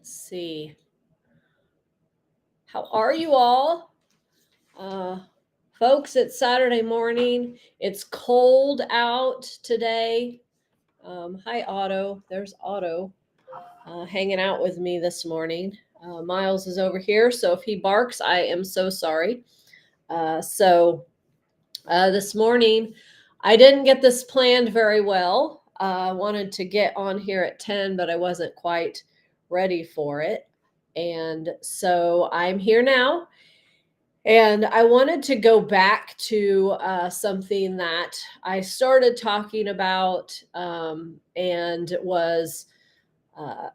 Let's see. How are you all? Uh, Folks, it's Saturday morning. It's cold out today. Hi, Otto. There's Otto hanging out with me this morning. Miles is over here, so if he barks, I am so sorry. This morning, I didn't get this planned very well. I wanted to get on here at 10, but I wasn't quite ready for it. And so I'm here now. And I wanted to go back to something that I started talking about and was kind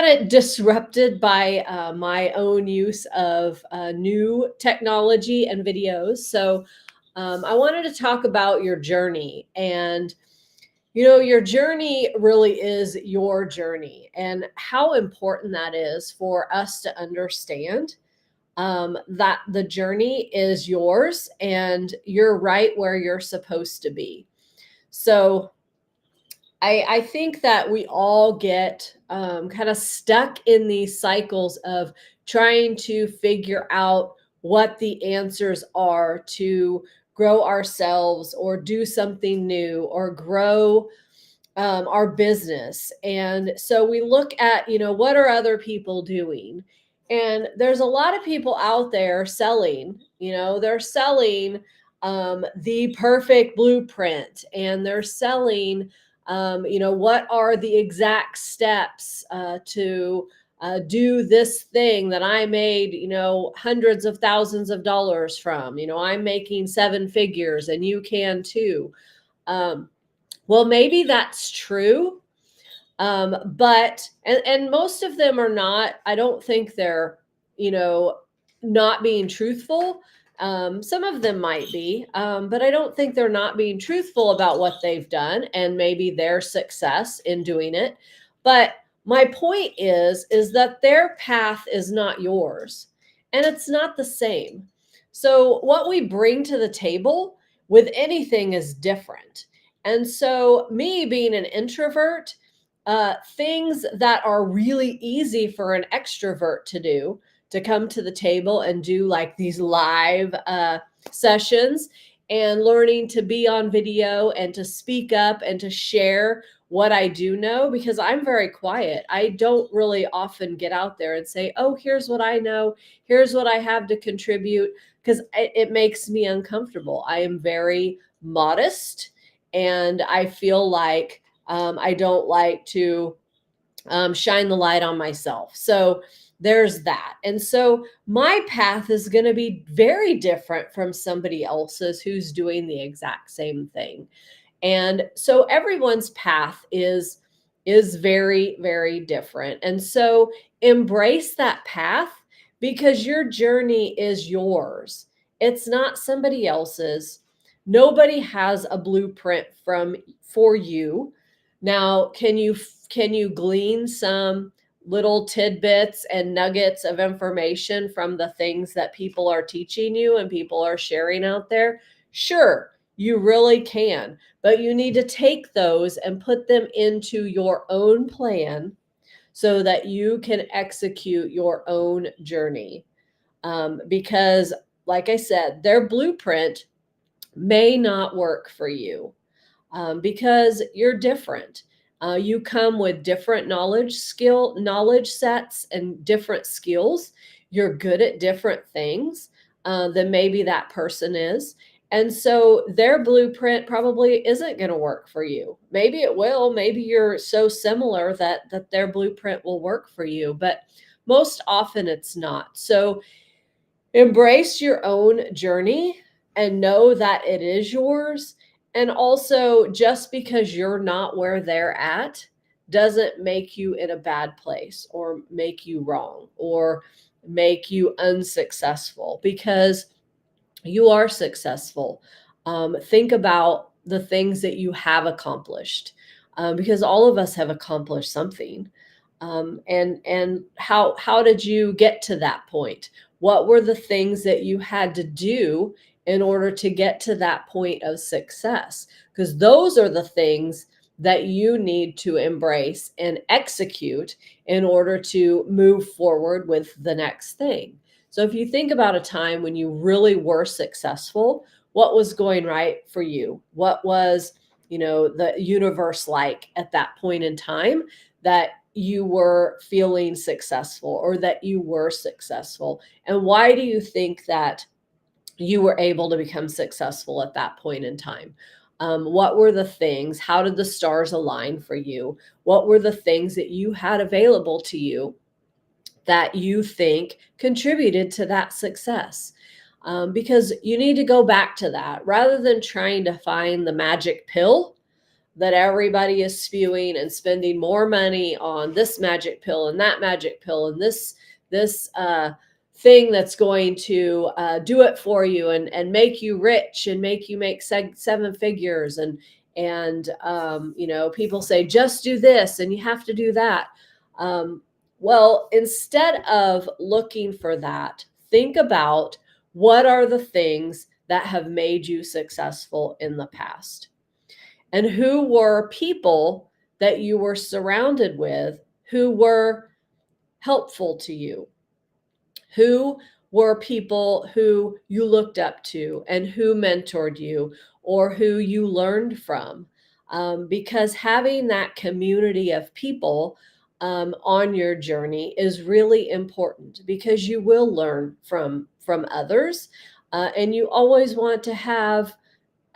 of disrupted by my own use of new technology and videos. So I wanted to talk about your journey. And, your journey really is your journey, and how important that is for us to understand that the journey is yours and you're right where you're supposed to be. So I think that we all get kind of stuck in these cycles of trying to figure out what the answers are to grow ourselves or do something new or grow our business. And so we look at, what are other people doing? And there's a lot of people out there selling, they're selling the perfect blueprint, and they're selling, what are the exact steps to do this thing that I made, hundreds of thousands of dollars from. I'm making seven figures and you can too. Well, maybe that's true. But most of them are not. I don't think they're, not being truthful. Some of them might be, but I don't think they're not being truthful about what they've done and maybe their success in doing it. But my point is that their path is not yours, and it's not the same. So what we bring to the table with anything is different. And so, me being an introvert, things that are really easy for an extrovert to do, to come to the table and do like these live sessions, and learning to be on video and to speak up and to share what I do know, because I'm very quiet. I don't really often get out there and say, oh, here's what I know, here's what I have to contribute, because it makes me uncomfortable. I am very modest, and I feel like I don't like to shine the light on myself. So there's that. And so my path is going to be very different from somebody else's who's doing the exact same thing. And so everyone's path is very, very different. And so embrace that path, because your journey is yours. It's not somebody else's. Nobody has a blueprint for you. Now, can you glean some little tidbits and nuggets of information from the things that people are teaching you and people are sharing out there? Sure, you really can, but you need to take those and put them into your own plan so that you can execute your own journey. Because, like I said, their blueprint may not work for you, because you're different. You come with different knowledge sets and different skills. You're good at different things than maybe that person is. And so their blueprint probably isn't going to work for you. Maybe it will. Maybe you're so similar that their blueprint will work for you, but most often it's not. So embrace your own journey and know that it is yours. And also, just because you're not where they're at doesn't make you in a bad place or make you wrong or make you unsuccessful, because you are successful. Think about the things that you have accomplished, because all of us have accomplished something. And how did you get to that point? What were the things that you had to do in order to get to that point of success? Because those are the things that you need to embrace and execute in order to move forward with the next thing. So if you think about a time when you really were successful, what was going right for you? What was, the universe like at that point in time that you were feeling successful or that you were successful? And why do you think that you were able to become successful at that point in time? What were the things? How did the stars align for you? What were the things that you had available to you that you think contributed to that success? Because you need to go back to that rather than trying to find the magic pill that everybody is spewing and spending more money on this magic pill and that magic pill and this thing that's going to do it for you and make you rich and make you make seven figures and people say just do this and you have to do that. Well, instead of looking for that, think about what are the things that have made you successful in the past. And who were people that you were surrounded with who were helpful to you? Who were people who you looked up to and who mentored you or who you learned from? Because having that community of people on your journey is really important because you will learn from others, and you always want to have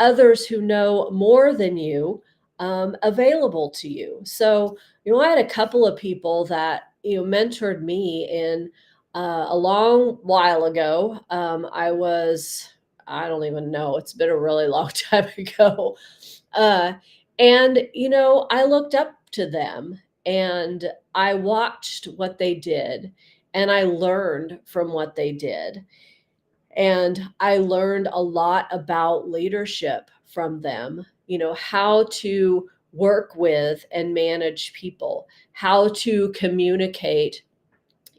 others who know more than you available to you. So, I had a couple of people that, mentored me in a long while ago. I don't even know, it's been a really long time ago. Uh, and I looked up to them and I watched what they did and I learned from what they did. And I learned a lot about leadership from them, how to work with and manage people, how to communicate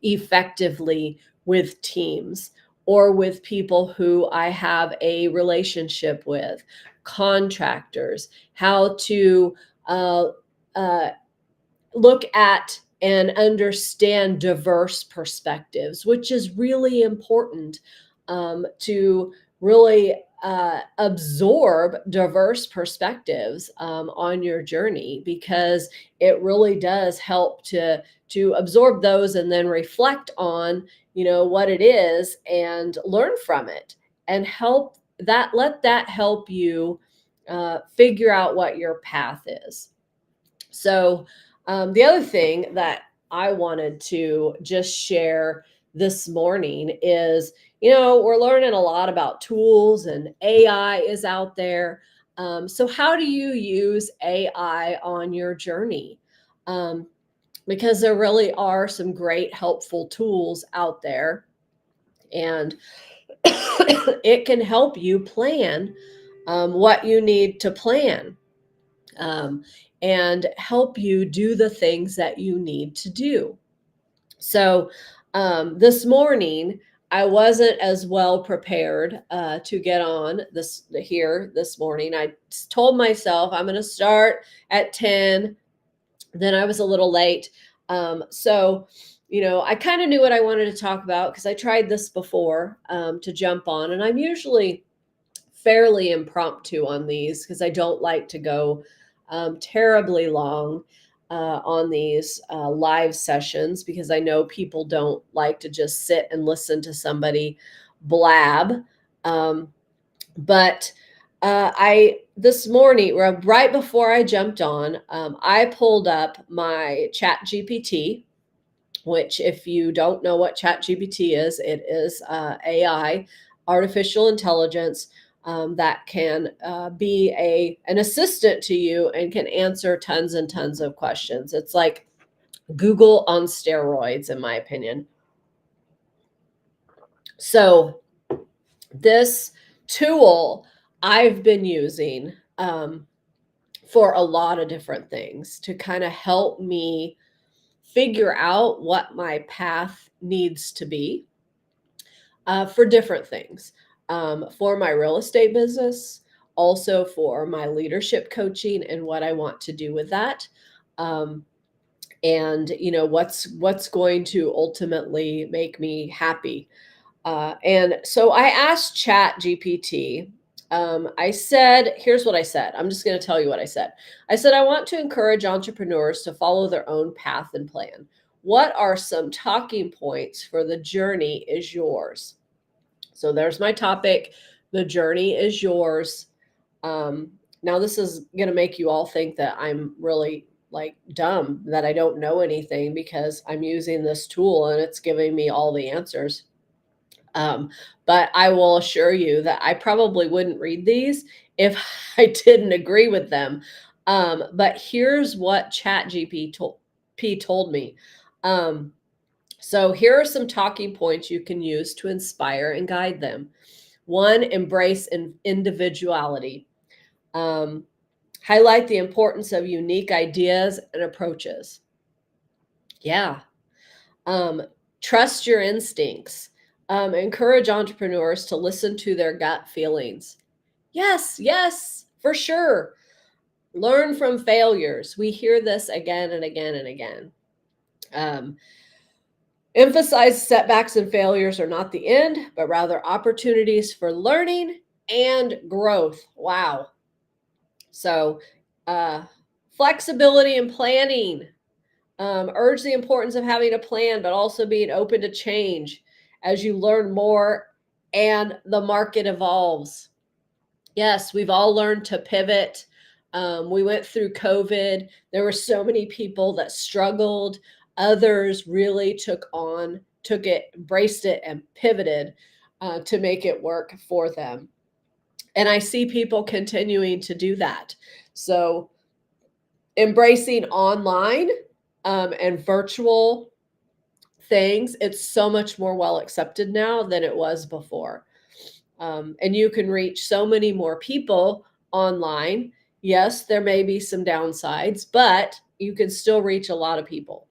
effectively with teams or with people who I have a relationship with, contractors, how to uh, uh, look at and understand diverse perspectives, which is really important to really absorb diverse perspectives on your journey, because it really does help to absorb those and then reflect on what it is and learn from it and let that help you figure out what your path is. So, the other thing that I wanted to just share this morning is, we're learning a lot about tools and AI is out there. So, how do you use AI on your journey? Um, because there really are some great helpful tools out there, and it can help you plan what you need to plan, um, and help you do the things that you need to do. So, this morning, I wasn't as well prepared to get on this morning. I told myself I'm going to start at 10. Then I was a little late. So, I kind of knew what I wanted to talk about because I tried this before to jump on, and I'm usually fairly impromptu on these because I don't like to go terribly long on these live sessions, because I know people don't like to just sit and listen to somebody blab. Um, but I this morning, right before I jumped on, I pulled up my Chat GPT, which, if you don't know what ChatGPT is, it is AI, artificial intelligence, that can be an assistant to you and can answer tons and tons of questions. It's like Google on steroids, in my opinion. So this tool I've been using for a lot of different things to kind of help me figure out what my path needs to be for different things, for my real estate business, also for my leadership coaching and what I want to do with that. And what's going to ultimately make me happy. And so I asked Chat GPT. I said, here's what I said. I'm just going to tell you what I said. I said, I want to encourage entrepreneurs to follow their own path and plan. What are some talking points for the journey is yours? So there's my topic. The journey is yours. Now, this is going to make you all think that I'm really like dumb, that I don't know anything because I'm using this tool and it's giving me all the answers. But I will assure you that I probably wouldn't read these if I didn't agree with them. But here's what ChatGPT told me. So here are some talking points you can use to inspire and guide them. One, embrace individuality. Highlight the importance of unique ideas and approaches. Yeah. Trust your instincts. Encourage entrepreneurs to listen to their gut feelings. Yes, yes, for sure. Learn from failures. We hear this again and again and again. Emphasize setbacks and failures are not the end, but rather opportunities for learning and growth. Wow. So, flexibility and planning. Urge the importance of having a plan, but also being open to change as you learn more and the market evolves. Yes, we've all learned to pivot. We went through COVID. There were so many people that struggled. Others really took it, embraced it, and pivoted to make it work for them. And I see people continuing to do that. So, embracing online and virtual things, it's so much more well accepted now than it was before. And you can reach so many more people online. Yes, there may be some downsides, but you can still reach a lot of people.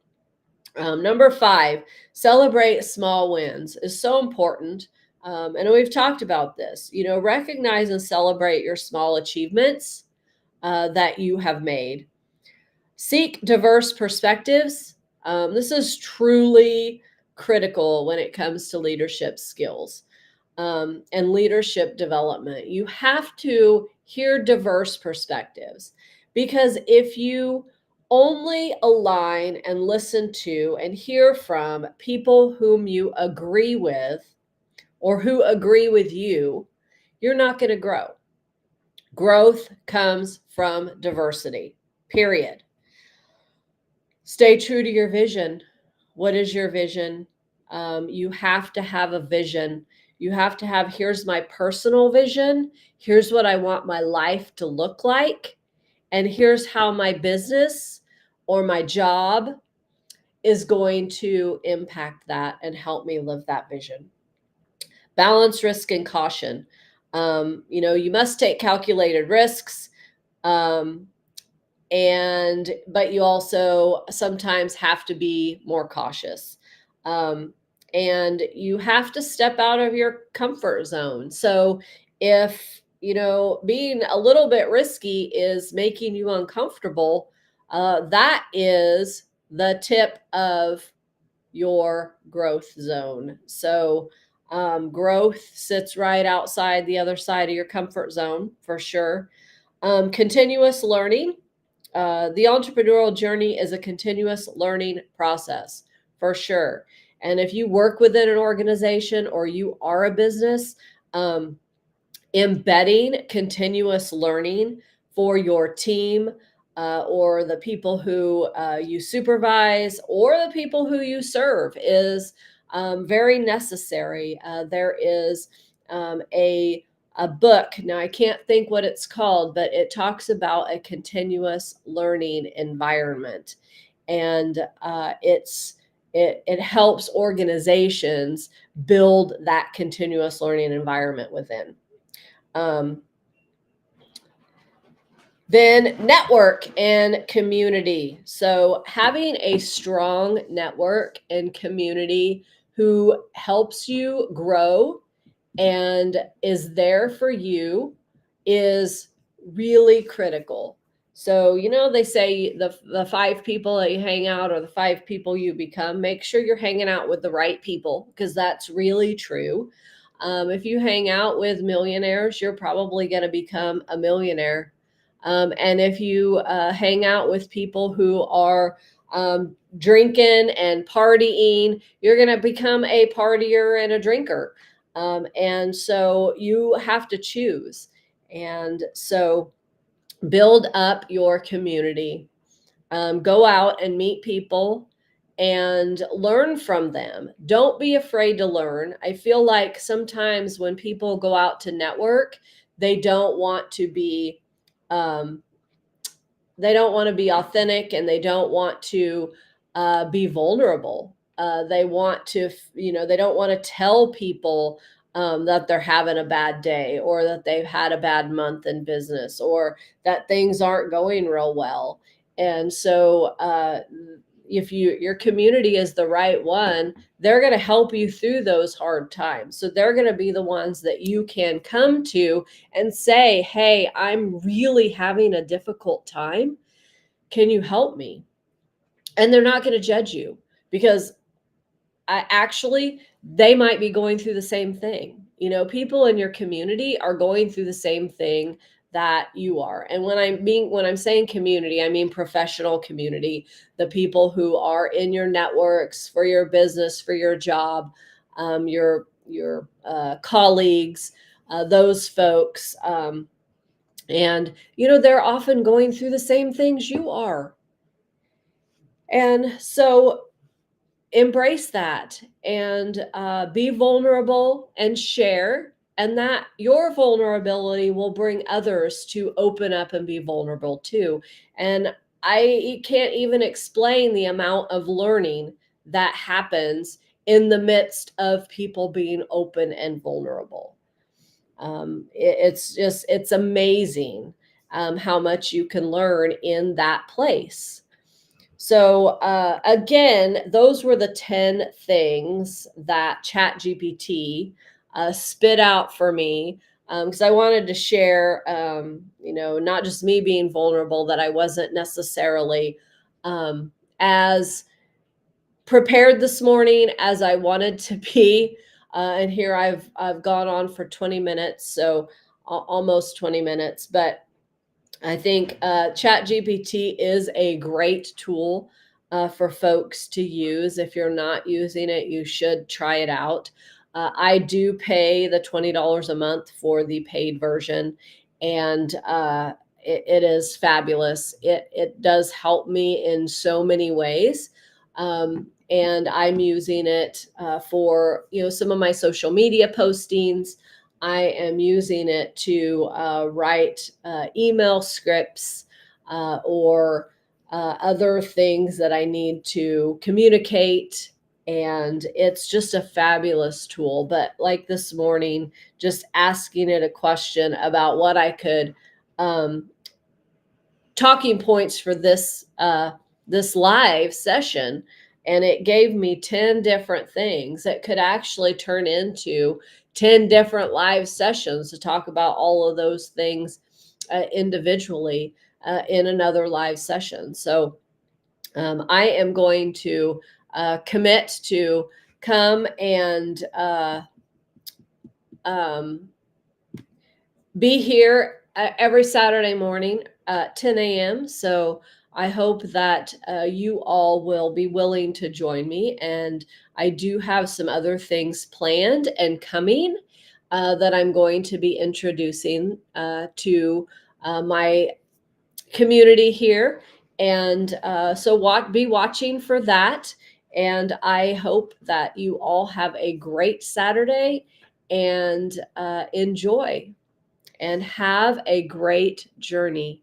Number 5, celebrate small wins is so important. And we've talked about this. Recognize and celebrate your small achievements that you have made. Seek diverse perspectives. This is truly critical when it comes to leadership skills and leadership development. You have to hear diverse perspectives, because if you only align and listen to and hear from people whom you agree with or who agree with you, you're not going to grow. Growth comes from diversity, period. Stay true to your vision. What is your vision? You have to have a vision. You have to have, here's my personal vision. Here's what I want my life to look like. And here's how my business or my job is going to impact that and help me live that vision. Balance risk and caution. You must take calculated risks. But you also sometimes have to be more cautious. And you have to step out of your comfort zone. So if, being a little bit risky is making you uncomfortable, that is the tip of your growth zone. So growth sits right outside the other side of your comfort zone for sure. Continuous learning. The entrepreneurial journey is a continuous learning process for sure. And if you work within an organization or you are a business, embedding continuous learning for your team or the people who you supervise or the people who you serve is very necessary. There is a book. Now, I can't think what it's called, but it talks about a continuous learning environment. And it helps organizations build that continuous learning environment within. Then network and community. So having a strong network and community who helps you grow and is there for you is really critical. So, they say the five people that you hang out are the five people you become. Make sure you're hanging out with the right people, because that's really true. If you hang out with millionaires, you're probably going to become a millionaire. And if you hang out with people who are drinking and partying, you're going to become a partier and a drinker. And so you have to choose. And so build up your community. Go out and meet people and learn from them. Don't be afraid to learn. I feel like sometimes when people go out to network, they don't want to be um, they don't want to be authentic, and they don't want to be vulnerable. They want to, they don't want to tell people that they're having a bad day, or that they've had a bad month in business, or that things aren't going real well. And so, if your community is the right one, they're going to help you through those hard times. So they're going to be the ones that you can come to and say, "Hey, I'm really having a difficult time. Can you help me?" And they're not going to judge you, because they might be going through the same thing. People in your community are going through the same thing that you are. And when I'm saying community, I mean professional community, the people who are in your networks, for your business, for your job, your colleagues, those folks. And they're often going through the same things you are. And so embrace that, and be vulnerable and share. And that your vulnerability will bring others to open up and be vulnerable too. And I can't even explain the amount of learning that happens in the midst of people being open and vulnerable. It's amazing how much you can learn in that place. So again, those were the 10 things that ChatGPT spit out for me, because I wanted to share, not just me being vulnerable, that I wasn't necessarily as prepared this morning as I wanted to be. And here I've gone on for 20 minutes, so almost 20 minutes, but I think ChatGPT is a great tool for folks to use. If you're not using it, you should try it out. I do pay the $20 a month for the paid version, and it is fabulous. It does help me in so many ways. And I'm using it for some of my social media postings. I am using it to write email scripts or other things that I need to communicate. And it's just a fabulous tool. But like this morning, just asking it a question about what I could talking points for this live session, and it gave me 10 different things that could actually turn into 10 different live sessions to talk about all of those things individually in another live session. So I am going to commit to come and um, be here every Saturday morning at 10 a.m. So I hope that you all will be willing to join me. And I do have some other things planned and coming that I'm going to be introducing to my community here. And so be watching for that. And I hope that you all have a great Saturday and enjoy and have a great journey.